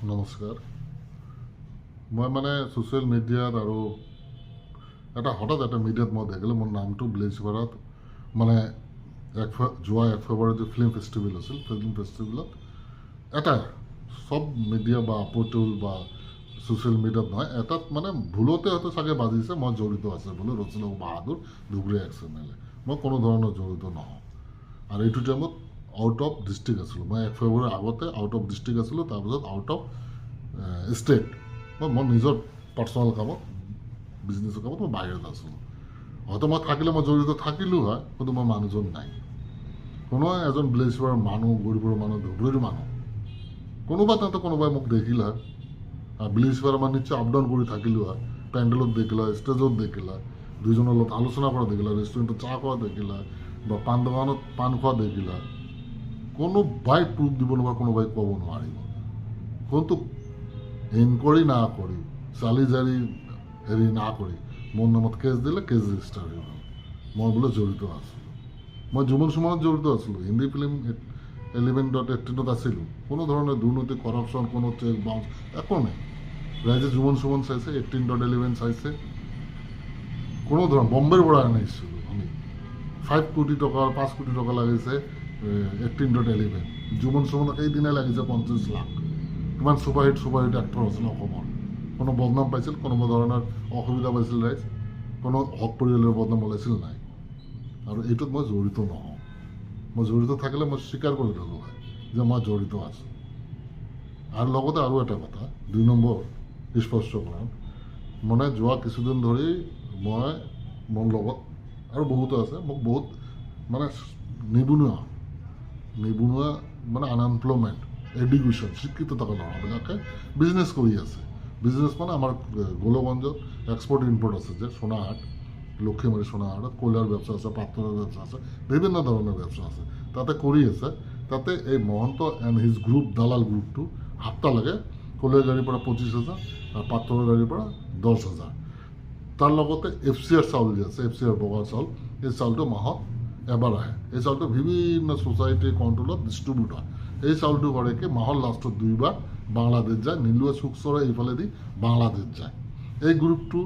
নমস্কাৰ। মই মানে ছ'চিয়েল মিডিয়াত আৰু হঠাৎ এটা মিডিয়াত মই দেখিলোঁ মোৰ নামটো ব্লেজবাৰত মানে যোৱা 1 ফেব্ৰুৱাৰীত ফিল্ম ফেষ্টিভেল আছিল। ফিল্ম ফেষ্টিভেলত এটা চব মিডিয়া বা আপটুল বা ছ'চিয়েল মিডিয়াত নহয়, এটাত মানে ভুলতে হয়তো চাগে বাজিছে মই জড়িত আছে বোলো ৰচিলা বাহাদুৰ ধুবুৰী এক্স-এম-এল-এ। মই কোনো ধৰণৰ জড়িত নহওঁ। আৰু এইটো টাইমত আউট অফ ডিষ্ট্ৰিক্ট আছিলোঁ। মই 1 ফেব্ৰুৱাৰীৰ আগতে আউট অফ ডিষ্ট্ৰিক্ট আছিলোঁ, তাৰপিছত আউট অফ ষ্টেট। মই নিজৰ পাৰ্চনেল কামত, বিজনেছৰ কামত মই বাহিৰত আছিলোঁ। হয়তো মই থাকিলে মই জড়িত থাকিলোঁ হয়, কিন্তু মই মানুহজন নাই। কোনো এজন ব্লেজবাৰৰ মানুহ, গৌৰীপুৰৰ মানুহ, ধুবুৰীৰ মানুহ কোনোবাই মোক দেখিল হয়। ব্লেজবাৰ মই নিশ্চয় আপ ডাউন কৰি থাকিলোঁ হয়। পেণ্ডেলত দেখিলা, ষ্টেজত দেখিলা, দুইজনৰ লগত আলোচনা কৰা দেখিলা, ৰেষ্টুৰেণ্টত চাহ খোৱা দেখিলা বা পাণ দোকানত পাণ খোৱা দেখিলা। কোনোবাই প্ৰুফ দিব নোৱাৰে, কোনোবাই ক'ব নোৱাৰিব। কিন্তু ইনকোয়াৰি না কৰি, চালি জাৰি না কৰি মোৰ নামত কেছ দিলে, কেছ ৰেজিষ্টাৰ হৈ গ'ল। মই বোলে জড়িত আছিলোঁ। মই জুমন সুমনত জড়িত আছিলোঁ। হিন্দী ফিল্ম 11.18 আছিলোঁ। কোনো ধৰণৰ দুৰ্নীতি, কৰাপশ্যন, কোনো চেক বাউন্স একো নাই। ৰাইজে জুমন সুমন চাইছে, 18.11 চাইছে। কোনো ধৰণৰ বম্বেৰ পৰা আনিছিলোঁ আমি। 5 কোটি টকা, 5 কোটি টকা লাগিছে 18.11। জুমন সুমনক সেইদিনাই লাগিছে 50 লাখ। কিমান ছুপাৰহিট এক্টৰ আছিল অসমৰ। কোনো বদনাম পাইছিল, কোনোবা ধৰণৰ অসুবিধা পাইছিল ৰাইজ, কোনো হক পৰিয়ালৰ বদনাম ওলাইছিল নাই। আৰু এইটোত মই জড়িত নহওঁ। মই জড়িত থাকিলে মই স্বীকাৰ কৰি ল'লোঁ হয় যে মই জড়িত আছোঁ। আৰু লগতে আৰু এটা কথা, 2 নম্বৰ স্পষ্টকৰণ, মানে যোৱা কিছুদিন ধৰি মই মোৰ লগত আৰু বহুতো আছে, মোক বহুত মানে নিবনুৱা মানে আনএমপ্লয়মেণ্ট, এডুকেশ্যন, শিক্ষিত থকা ল'ৰাবিলাকে বিজনেছ কৰি আছে। বিজনেছ মানে আমাৰ গোলগঞ্জত এক্সপৰ্ট ইম্পৰ্ট আছে যে সোণাহাট, লক্ষীমাৰী সোণাহাটত কয়লাৰ ব্যৱস্থা আছে, পাথৰৰ ব্যৱস্থা আছে, বিভিন্ন ধৰণৰ ব্যৱস্থা আছে। তাতে কৰি আছে। তাতে এই মহন্ত এণ্ড হিজ গ্ৰুপ, দালাল গ্ৰুপটো হাপ্তা লাগে। কয়লাৰ গাড়ীৰ পৰা 25,000 আৰু পাথৰৰ গাড়ীৰ পৰা 10,000। তাৰ লগতে FCR চাউল যে আছে, FCR বগা চাউল, এই চাউলটো মাহত এবাৰ আহে। এই চাউলটো বিভিন্ন ছ'চাইটিৰ কণ্ট্ৰলত ডিষ্ট্ৰিবিউট হয়। এই চাউলটো কৰে কি মাহৰ লাষ্টত 2বাৰ বাংলাদেশ যায়, নিলুৱা চুকচৰে এইফালেদি বাংলাদেশ যায়। এই গ্ৰুপটো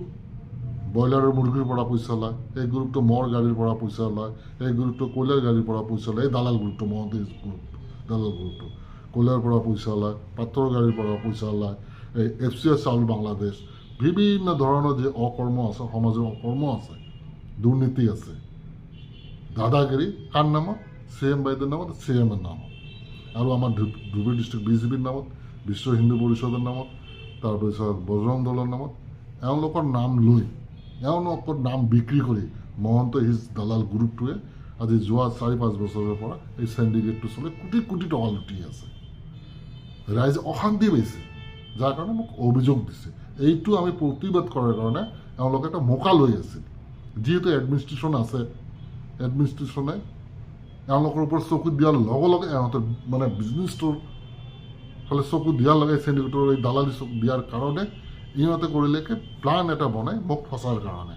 ব্ৰইলাৰৰ মুৰ্গীৰ পৰা পইচা লয়, এই গ্ৰুপটো মৰ গাড়ীৰ পৰা পইচা লয়, এই গ্ৰুপটো কয়লাৰ গাড়ীৰ পৰা পইচা লয়। এই দালাল গ্ৰুপটো, মহন্ত গ্ৰুপ, দালাল গ্ৰুপটো কয়লাৰ পৰা পইচা লয়, পাথৰৰ গাড়ীৰ পৰা পইচা লয়। এই FCR চাউল বাংলাদেশ, বিভিন্ন ধৰণৰ যে অকৰ্ম আছে, সমাজৰ অকৰ্ম আছে, দুৰ্নীতি আছে, দাদাগিৰি কাৰ নামত? CM বাইদেউৰ নামত, CMৰ নামত, আৰু আমাৰ ধুবুৰী ডিষ্ট্ৰিক্ট BJPৰ নামত, বিশ্ব হিন্দু পৰিষদৰ নামত, তাৰপিছত বজৰং দলৰ নামত। এওঁলোকৰ নাম লৈ, এওঁলোকৰ নাম বিক্ৰী কৰি মহন্ত হিজ দালাল গ্ৰুপটোৱে আজি যোৱা 4-5 বছৰৰ পৰা এই চেণ্ডিকেটটো চলাই কোটি কোটি টকা লুটি আছে। ৰাইজে অশান্তি পাইছে, যাৰ কাৰণে মোক অভিযোগ দিছে। এইটো আমি প্ৰতিবাদ কৰাৰ কাৰণে এওঁলোকে এটা মৌকা লৈ আছিল। যিহেতু এডমিনিষ্ট্ৰেশ্যন আছে, এডমিনিষ্ট্ৰেশ্যনে এওঁলোকৰ ওপৰত চকু দিয়াৰ লগে লগে এওঁতে মানে বিজনেছটোৰ ফালে চকু দিয়াৰ লগে চেণ্ডিকেটৰ এই দালালি চকু দিয়াৰ কাৰণে ইহঁতে কৰিলে কি প্লান এটা বনাই মোক ফচাৰ কাৰণে।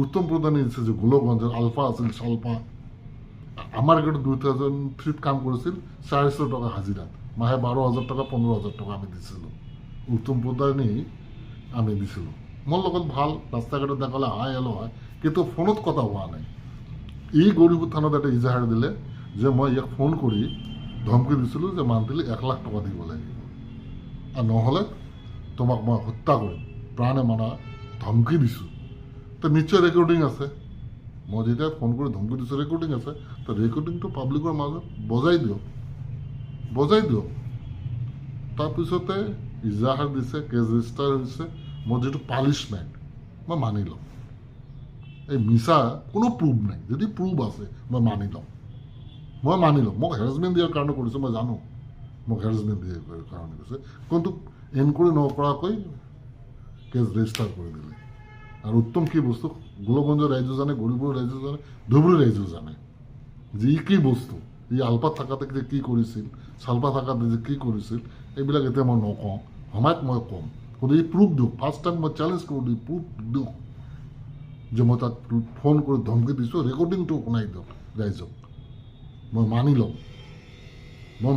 উত্তম প্ৰধানে দিছে যে গোলগঞ্জৰ আলফা আছিল, চালফা আমাৰ গেটত 2003 কাম কৰিছিল 400 টকা হাজিৰাত, মাহে 12,000 টকা 15,000 টকা আমি দিছিলোঁ। উত্তম প্ৰধানেই আমি দিছিলোঁ। মোৰ লগত ভাল, ৰাস্তা ঘাটত দেখালে হাই হেল্ল' হয়, কিন্তু ফোনত কথা হোৱা নাই। এই গৌৰীপুৰ থানাত এটা ইজাহাৰ দিলে যে মই ইয়াক ফোন কৰি ধমকি দিছিলোঁ যে মান্থলি 1 লাখ টকা দিব লাগিব, আৰু নহ'লে তোমাক মই হত্যা কৰিম, প্ৰাণে মানা ধমকি দিছোঁ। তো নিশ্চয় ৰেকৰ্ডিং আছে। মই যেতিয়া ফোন কৰি ধমকি দিছোঁ ৰেকৰ্ডিং আছে। তো ৰেকৰ্ডিংটো পাব্লিকৰ মাজত বজাই দিয়ক। তাৰপিছতে ইজাহাৰ দিছে, কেছ ৰেজিষ্টাৰ হৈছে। মোৰ যিটো পানিছমেণ্ট মই মানি ল'ম। এই মিছা কোনো প্ৰুফ নাই, যদি প্ৰুফ আছে মই মানি ল'ম। মোক হেৰাছমেণ্ট দিয়াৰ কাৰণে কৰিছে, মই জানো মোক হেৰাছমেণ্ট দিয়াৰ কাৰণে কৰিছে, কিন্তু এনকুৱাৰী নকৰাকৈ কেছ ৰেজিষ্টাৰ কৰি দিলে। আৰু উত্তম কি বস্তু গোলগঞ্জৰ ৰাইজো জানে, গৌৰীপুৰৰ ৰাইজো জানে, ধুবুৰীৰ ৰাইজো জানে যে ই কি বস্তু। ই আলপাত থাকাতে যে কি কৰিছিল, চালপা থাকাতে যে কি কৰিছিল, এইবিলাক এতিয়া মই নকওঁ, সময়ত মই ক'ম। কিন্তু এই প্ৰুফ দিয়ক। ফাৰ্ষ্ট টাইম মই চেলেঞ্জ কৰোঁ, এই প্ৰুফ দিয়ক যে মই তাক ফোন কৰি ধমকি দিছোঁ, ৰেকৰ্ডিংটো শুনাই দিয়ক ৰাইজক। মই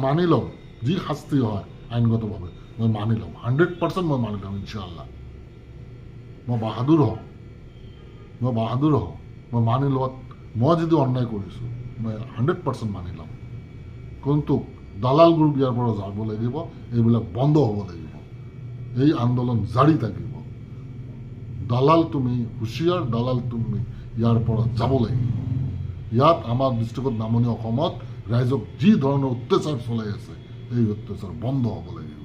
মানি ল'ম, যি শাস্তি হয় আইনগতভাৱে মই মানি ল'ম 100% মই মানি ল'ম ইনশাআল্লাহ মই বাহাদুৰ হওঁ মই মানি লোৱাত মই যদি অন্যায় কৰিছোঁ মই 100% মানি ল'ম কিন্তু দালাল গ্ৰুপ ইয়াৰ পৰা যাব লাগিব এইবিলাক বন্ধ হ'ব লাগিব এই আন্দোলন জাৰি থাকিব দালাল তুমি হুঁচিয়াৰ দালাল তুমি ইয়াৰ পৰা যাব লাগিব ইয়াত আমাৰ ডিষ্ট্ৰিক্টত নামনি অসমত ৰাইজক যি ধৰণৰ অত্যাচাৰ চলাই আছে এই অত্যাচাৰ বন্ধ হ'ব লাগিব